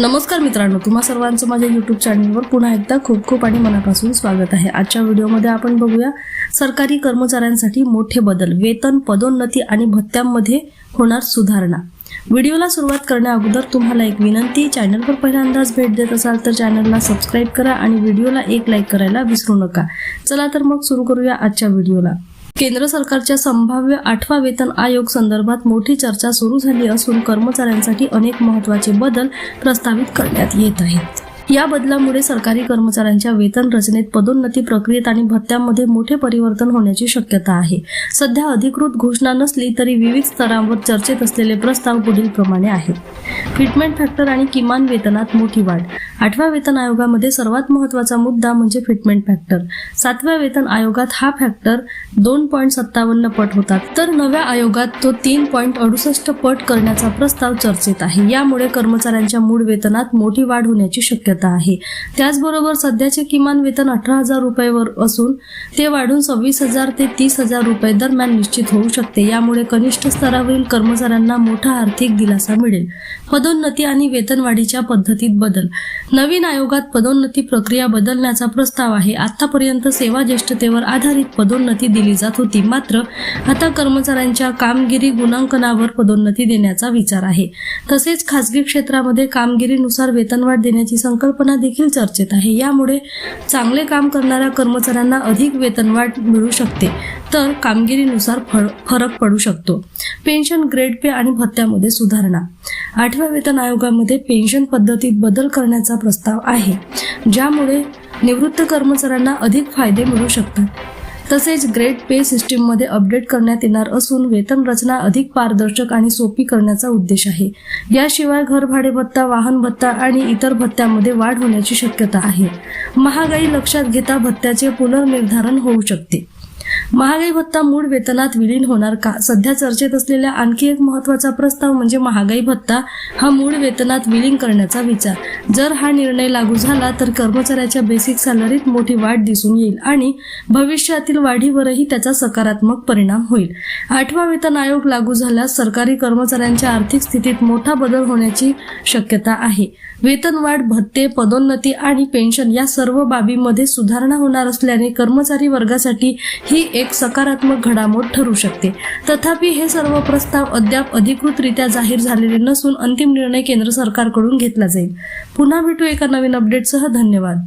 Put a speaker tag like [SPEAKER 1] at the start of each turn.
[SPEAKER 1] नमस्कार मित्रांनो, तुम्हा सर्वांचं माझ्या YouTube चॅनलवर पुन्हा एकदा खूप खूप आणि मनापासून स्वागत आहे। आजच्या व्हिडिओमध्ये आपण बघूया सरकारी कर्मचाऱ्यांसाठी मोठे बदल, वेतन, पदोन्नती आणि भत्त्यांमध्ये होणार सुधारणा। व्हिडिओला सुरुवात करण्याअगोदर तुम्हाला एक विनंती, चॅनलवर पहिल्यांदाच भेट देत असाल तर चॅनलला सबस्क्राइब करा आणि व्हिडिओला एक लाईक करायला विसरू नका। चला तर मग सुरू करूया आजच्या व्हिडिओला। केंद्र सरकारच्या संभाव्य 8वा वेतन आयोग संदर्भात मोठी चर्चा सुरू झाली असून कर्मचाऱ्यांसाठी अनेक महत्त्वाचे बदल प्रस्तावित करण्यात येत आहेत। या बदलामुळे सरकारी कर्मचाऱ्यांच्या वेतन रचनेत, पदोन्नती प्रक्रियेत आणि भत्त्यांमध्ये मोठे परिवर्तन होण्याची शक्यता आहे। सध्या अधिकृत घोषणा नसली तरी विविध स्तरांवर चर्चेत असलेले प्रस्ताव पुढील प्रमाणे आहेत। फिटमेंट फॅक्टर आणि किमान वेतनात मोठी वाढ। 8व्या वेतन आयोगामध्ये सर्वात महत्त्वाचा मुद्दा म्हणजे फिटमेंट फॅक्टर। 7व्या वेतन आयोगात हा फॅक्टर 2.57 पट होता, तर नव्या आयोगात तो 3.68 पट करण्याचा प्रस्ताव चर्चेत आहे। यामुळे कर्मचाऱ्यांच्या मूळ वेतनात मोठी वाढ होण्याची शक्यता आहे। त्याचबरोबर सध्याचे किमान वेतन 18,000 रुपयावर असून ते वाढून 26,000 ते 30,000 रुपये दरम्यान निश्चित होऊ शकते। यामुळे कनिष्ठ स्तरावरील कर्मचाऱ्यांना मोठा आर्थिक दिलासा मिळेल। पदोन्नती आणि वेतनवाढीच्या पद्धतीत बदल। नवीन आयोगात पदोन्नती प्रक्रिया बदलण्याचा प्रस्ताव आहे। आतापर्यंत सेवा ज्येष्ठतेवर आधारित पदोन्नती दिली जात होती, मात्र आता कर्मचाऱ्यांच्या कामगिरी गुणांकनावर पदोन्नती देण्याचा विचार आहे। तसेच खासगी क्षेत्रामध्ये कामगिरीनुसार वेतनवाढ देण्याची संकल्पना देखील चर्चेत आहे। यामुळे चांगले काम करणाऱ्या कर्मचाऱ्यांना अधिक वेतनवाढ मिळू शकते, तर कामगिरीनुसार फरक पडू शकतो। पेन्शन, ग्रेड पे आणि भत्त्यामध्ये सुधारणा। 8व्या वेतन आयोगामध्ये पेन्शन पद्धतीत बदल करण्याचा प्रस्ताव आहे, ज्यामुळे निवृत्त कर्मचाऱ्यांना अधिक फायदे मिळू शकतात। तसेच ग्रेड पे सिस्टीममध्ये अपडेट करण्यात येणार असून वेतन रचना अधिक पारदर्शक आणि सोपी करण्याचा उद्देश आहे। याशिवाय घर भाडे भत्ता, वाहन भत्ता आणि इतर भत्त्यामध्ये वाढ होण्याची शक्यता आहे। महागाई लक्षात घेता भत्त्याचे पुनर्निर्धारण होऊ शकते। महागाई भत्ता मूळ वेतनात विलीन होणार का? सध्या चर्चेत असलेला आणखी एक महत्त्वाचा प्रस्ताव म्हणजे महागाई भत्ता हा मूळ वेतनात विलीन करण्याचा विचार। जर हा निर्णय लागू झाला तर कर्मचाऱ्याच्या बेसिक सॅलरीत मोठी वाढ दिसून येईल आणि भविष्यातील वाढीवरही त्याचा सकारात्मक परिणाम होईल। 8वा वेतन आयोग लागू झाल्यास सरकारी कर्मचाऱ्यांच्या आर्थिक स्थितीत मोठा बदल होण्याची शक्यता आहे। वेतनवाढ, भत्ते, पदोन्नती आणि पेन्शन या सर्व बाबींमध्ये सुधारणा होणार असल्याने कर्मचारी वर्गासाठी ही एक सकारात्मक घडामोड ठरू शकते। तथापि हे सर्व प्रस्ताव अद्याप अधिकृतरित्या जाहीर झालेले नसून अंतिम निर्णय केंद्र सरकारकडून घेतला जाईल। पुन्हा भेटू एका नवीन अपडेटसह। धन्यवाद।